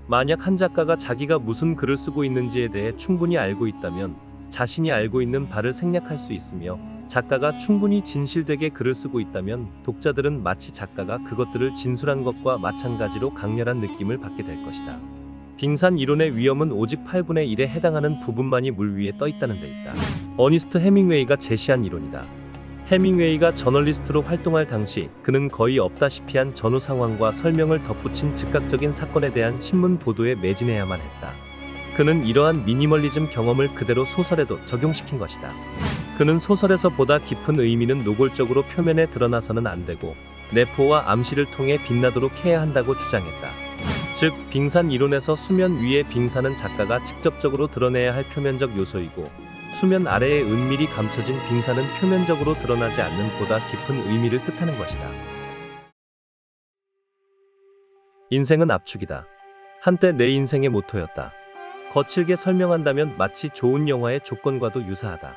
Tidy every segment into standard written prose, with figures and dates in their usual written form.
만약 한 작가가 자기가 무슨 글을 쓰고 있는지에 대해 충분히 알고 있다면 자신이 알고 있는 바를 생략할 수 있으며, 작가가 충분히 진실되게 글을 쓰고 있다면 독자들은 마치 작가가 그것들을 진술한 것과 마찬가지로 강렬한 느낌을 받게 될 것이다. 빙산 이론의 위험은 오직 8분의 1에 해당하는 부분만이 물 위에 떠 있다는 데 있다. 어니스트 해밍웨이가 제시한 이론이다. 해밍웨이가 저널리스트로 활동할 당시 그는 거의 없다시피 한 전후 상황과 설명을 덧붙인 즉각적인 사건에 대한 신문 보도에 매진해야만 했다. 그는 이러한 미니멀리즘 경험을 그대로 소설에도 적용시킨 것이다. 그는 소설에서 보다 깊은 의미는 노골적으로 표면에 드러나서는 안 되고 내포와 암시를 통해 빛나도록 해야 한다고 주장했다. 즉, 빙산 이론에서 수면 위의 빙산은 작가가 직접적으로 드러내야 할 표면적 요소이고, 수면 아래에 은밀히 감춰진 빙산은 표면적으로 드러나지 않는 보다 깊은 의미를 뜻하는 것이다. 인생은 압축이다. 한때 내 인생의 모토였다. 거칠게 설명한다면 마치 좋은 영화의 조건과도 유사하다.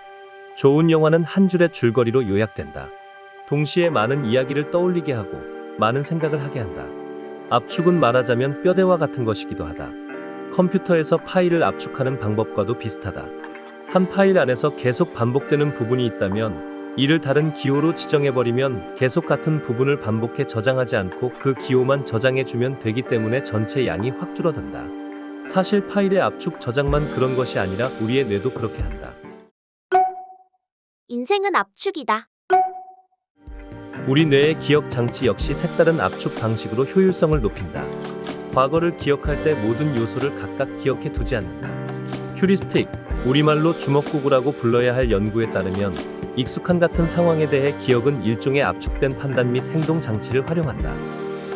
좋은 영화는 한 줄의 줄거리로 요약된다. 동시에 많은 이야기를 떠올리게 하고 많은 생각을 하게 한다. 압축은 말하자면 뼈대와 같은 것이기도 하다. 컴퓨터에서 파일을 압축하는 방법과도 비슷하다. 한 파일 안에서 계속 반복되는 부분이 있다면 이를 다른 기호로 지정해버리면 계속 같은 부분을 반복해 저장하지 않고 그 기호만 저장해주면 되기 때문에 전체 양이 확 줄어든다. 사실 파일의 압축 저장만 그런 것이 아니라 우리의 뇌도 그렇게 한다. 인생은 압축이다. 우리 뇌의 기억 장치 역시 색다른 압축 방식으로 효율성을 높인다. 과거를 기억할 때 모든 요소를 각각 기억해 두지 않는다. 휴리스틱, 우리말로 주먹구구라고 불러야 할 연구에 따르면 익숙한 같은 상황에 대해 기억은 일종의 압축된 판단 및 행동 장치를 활용한다.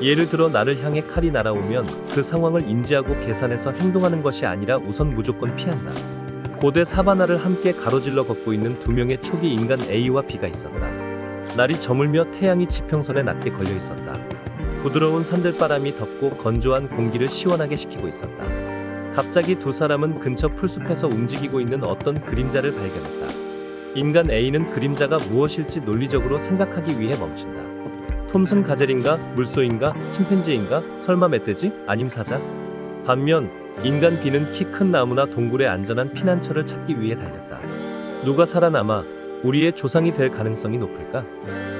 예를 들어 나를 향해 칼이 날아오면 그 상황을 인지하고 계산해서 행동하는 것이 아니라 우선 무조건 피한다. 고대 사바나를 함께 가로질러 걷고 있는 두 명의 초기 인간 A와 B가 있었다. 날이 저물며 태양이 지평선에 낮게 걸려 있었다. 부드러운 산들바람이 덥고 건조한 공기를 시원하게 식히고 있었다. 갑자기 두 사람은 근처 풀숲에서 움직이고 있는 어떤 그림자를 발견했다. 인간 A는 그림자가 무엇일지 논리적으로 생각하기 위해 멈춘다. 톰슨 가젤인가? 물소인가? 침팬지인가? 설마 멧돼지? 아님 사자? 반면 인간 B는 키 큰 나무나 동굴의 안전한 피난처를 찾기 위해 달렸다. 누가 살아남아 우리의 조상이 될 가능성이 높을까?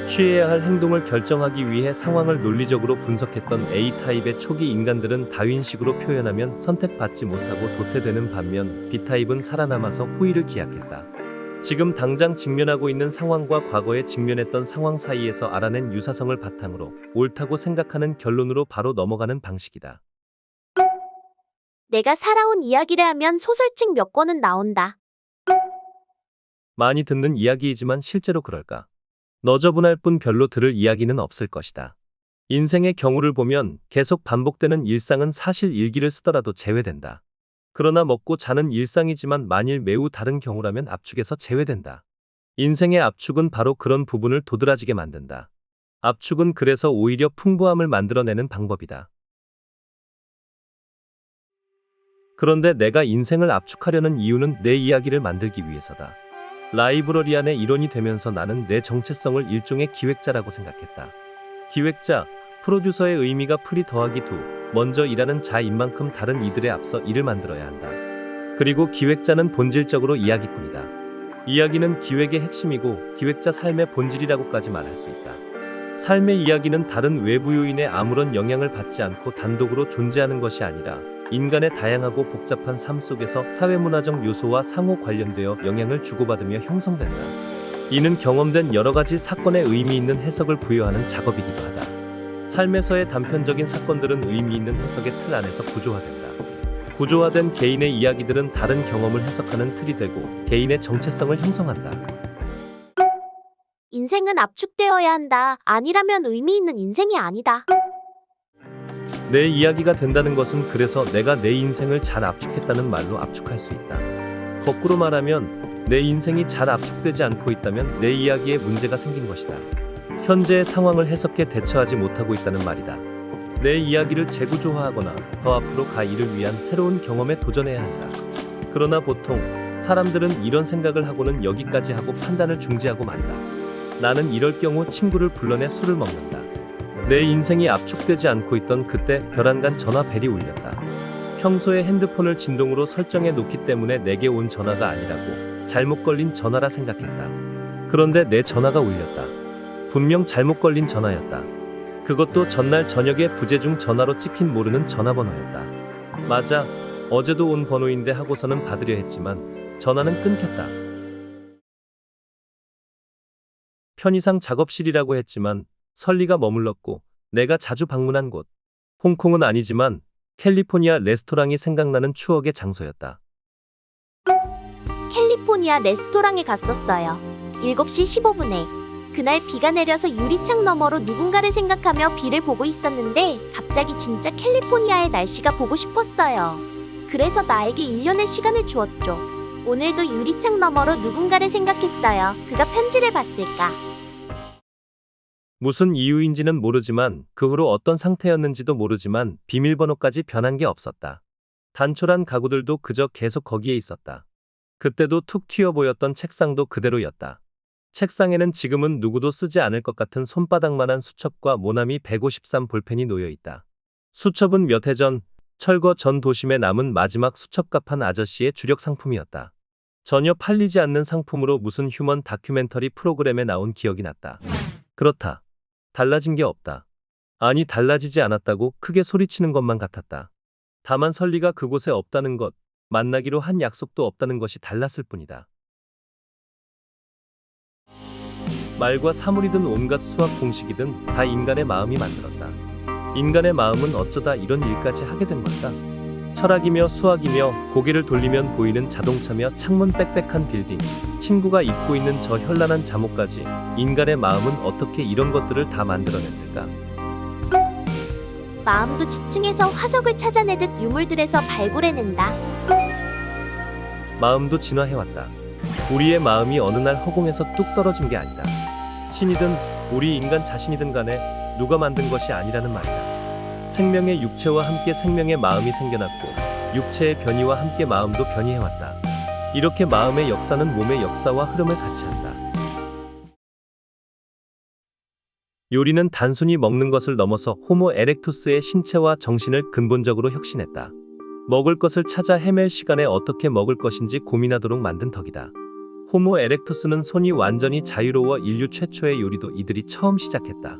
취해야 할 행동을 결정하기 위해 상황을 논리적으로 분석했던 A타입의 초기 인간들은 다윈식으로 표현하면 선택받지 못하고 도태되는 반면 B타입은 살아남아서 후일을 기약했다. 지금 당장 직면하고 있는 상황과 과거에 직면했던 상황 사이에서 알아낸 유사성을 바탕으로 옳다고 생각하는 결론으로 바로 넘어가는 방식이다. 내가 살아온 이야기를 하면 소설책 몇 권은 나온다. 많이 듣는 이야기이지만 실제로 그럴까? 너저분할 뿐 별로 들을 이야기는 없을 것이다. 인생의 경우를 보면 계속 반복되는 일상은 사실 일기를 쓰더라도 제외된다. 그러나 먹고 자는 일상이지만 만일 매우 다른 경우라면 압축에서 제외된다. 인생의 압축은 바로 그런 부분을 도드라지게 만든다. 압축은 그래서 오히려 풍부함을 만들어내는 방법이다. 그런데 내가 인생을 압축하려는 이유는 내 이야기를 만들기 위해서다. 라이브러리안의 일원이 되면서 나는 내 정체성을 일종의 기획자라고 생각했다. 기획자, 프로듀서의 의미가 풀이 더하기 2, 먼저 일하는 자인 만큼 다른 이들에 앞서 일을 만들어야 한다. 그리고 기획자는 본질적으로 이야기꾼이다. 이야기는 기획의 핵심이고 기획자 삶의 본질이라고까지 말할 수 있다. 삶의 이야기는 다른 외부 요인에 아무런 영향을 받지 않고 단독으로 존재하는 것이 아니라 인간의 다양하고 복잡한 삶 속에서 사회문화적 요소와 상호 관련되어 영향을 주고받으며 형성된다. 이는 경험된 여러 가지 사건에 의미 있는 해석을 부여하는 작업이기도 하다. 삶에서의 단편적인 사건들은 의미 있는 해석의 틀 안에서 구조화된다. 구조화된 개인의 이야기들은 다른 경험을 해석하는 틀이 되고 개인의 정체성을 형성한다. 인생은 압축되어야 한다. 아니라면 의미 있는 인생이 아니다. 내 이야기가 된다는 것은 그래서 내가 내 인생을 잘 압축했다는 말로 압축할 수 있다. 거꾸로 말하면 내 인생이 잘 압축되지 않고 있다면 내 이야기에 문제가 생긴 것이다. 현재의 상황을 해석해 대처하지 못하고 있다는 말이다. 내 이야기를 재구조화하거나 더 앞으로 가 일을 위한 새로운 경험에 도전해야 한다. 그러나 보통 사람들은 이런 생각을 하고는 여기까지 하고 판단을 중지하고 만다. 나는 이럴 경우 친구를 불러내 술을 먹는다. 내 인생이 압축되지 않고 있던 그때 벼랑간 전화 벨이 울렸다. 평소에 핸드폰을 진동으로 설정해 놓기 때문에 내게 온 전화가 아니라고 잘못 걸린 전화라 생각했다. 그런데 내 전화가 울렸다. 분명 잘못 걸린 전화였다. 그것도 전날 저녁에 부재 중 전화로 찍힌 모르는 전화번호였다. 맞아. 어제도 온 번호인데 하고서는 받으려 했지만 전화는 끊겼다. 편의상 작업실이라고 했지만 설리가 머물렀고 내가 자주 방문한 곳. 홍콩은 아니지만 캘리포니아 레스토랑이 생각나는 추억의 장소였다. 캘리포니아 레스토랑에 갔었어요. 7시 15분에. 그날 비가 내려서 유리창 너머로 누군가를 생각하며 비를 보고 있었는데 갑자기 진짜 캘리포니아의 날씨가 보고 싶었어요. 그래서 나에게 1년의 시간을 주었죠. 오늘도 유리창 너머로 누군가를 생각했어요. 그가 편지를 봤을까? 무슨 이유인지는 모르지만 그 후로 어떤 상태였는지도 모르지만 비밀번호까지 변한 게 없었다. 단촐한 가구들도 그저 계속 거기에 있었다. 그때도 툭 튀어 보였던 책상도 그대로였다. 책상에는 지금은 누구도 쓰지 않을 것 같은 손바닥만한 수첩과 모나미 153 볼펜이 놓여 있다. 수첩은 몇 해 전 철거 전 도심에 남은 마지막 수첩갑한 아저씨의 주력 상품이었다. 전혀 팔리지 않는 상품으로 무슨 휴먼 다큐멘터리 프로그램에 나온 기억이 났다. 그렇다. 달라진 게 없다. 아니 달라지지 않았다고 크게 소리치는 것만 같았다. 다만 설리가 그곳에 없다는 것, 만나기로 한 약속도 없다는 것이 달랐을 뿐이다. 말과 사물이든 온갖 수학 공식이든 다 인간의 마음이 만들었다. 인간의 마음은 어쩌다 이런 일까지 하게 된 걸까? 철학이며 수학이며 고개를 돌리면 보이는 자동차며 창문 빽빽한 빌딩, 친구가 입고 있는 저 현란한 잠옷까지 인간의 마음은 어떻게 이런 것들을 다 만들어냈을까? 마음도 지층에서 화석을 찾아내듯 유물들에서 발굴해낸다. 마음도 진화해왔다. 우리의 마음이 어느 날 허공에서 뚝 떨어진 게 아니다. 신이든 우리 인간 자신이든 간에 누가 만든 것이 아니라는 말이다. 생명의 육체와 함께 생명의 마음이 생겨났고 육체의 변이와 함께 마음도 변이해왔다. 이렇게 마음의 역사는 몸의 역사와 흐름을 같이 한다. 요리는 단순히 먹는 것을 넘어서 호모 에렉투스의 신체와 정신을 근본적으로 혁신했다. 먹을 것을 찾아 헤맬 시간에 어떻게 먹을 것인지 고민하도록 만든 덕이다. 호모 에렉투스는 손이 완전히 자유로워 인류 최초의 요리도 이들이 처음 시작했다.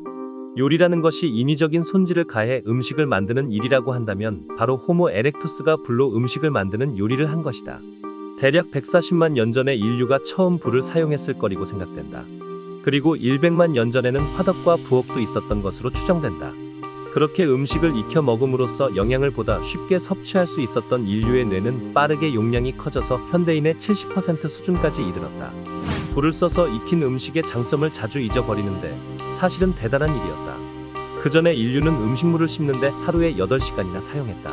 요리라는 것이 인위적인 손질을 가해 음식을 만드는 일이라고 한다면 바로 호모 에렉투스가 불로 음식을 만드는 요리를 한 것이다. 대략 140만 년 전에 인류가 처음 불을 사용했을 거리고 생각된다. 그리고 100만 년 전에는 화덕과 부엌도 있었던 것으로 추정된다. 그렇게 음식을 익혀 먹음으로써 영양을 보다 쉽게 섭취할 수 있었던 인류의 뇌는 빠르게 용량이 커져서 현대인의 70% 수준까지 이르렀다. 불을 써서 익힌 음식의 장점을 자주 잊어버리는데 사실은 대단한 일이었다. 그 전에 인류는 음식물을 씹는데 하루에 8시간이나 사용했다.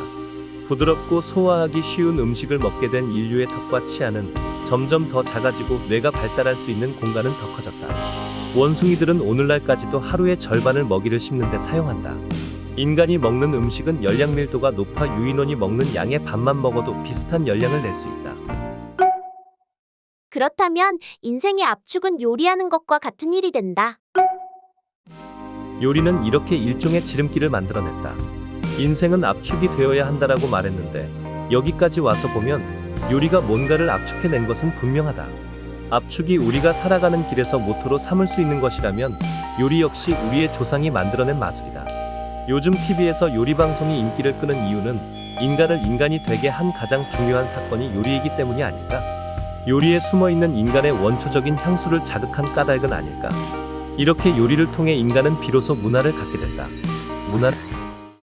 부드럽고 소화하기 쉬운 음식을 먹게 된 인류의 턱과 치아는 점점 더 작아지고 뇌가 발달할 수 있는 공간은 더 커졌다. 원숭이들은 오늘날까지도 하루의 절반을 먹이를 씹는데 사용한다. 인간이 먹는 음식은 열량 밀도가 높아 유인원이 먹는 양의 반만 먹어도 비슷한 열량을 낼 수 있다. 그렇다면 인생의 압축은 요리하는 것과 같은 일이 된다. 요리는 이렇게 일종의 지름길을 만들어냈다. 인생은 압축이 되어야 한다라고 말했는데 여기까지 와서 보면 요리가 뭔가를 압축해낸 것은 분명하다. 압축이 우리가 살아가는 길에서 모토로 삼을 수 있는 것이라면 요리 역시 우리의 조상이 만들어낸 마술이다. 요즘 TV에서 요리 방송이 인기를 끄는 이유는 인간을 인간이 되게 한 가장 중요한 사건이 요리이기 때문이 아닐까? 요리에 숨어있는 인간의 원초적인 향수를 자극한 까닭은 아닐까? 이렇게 요리를 통해 인간은 비로소 문화를 갖게 된다. 문화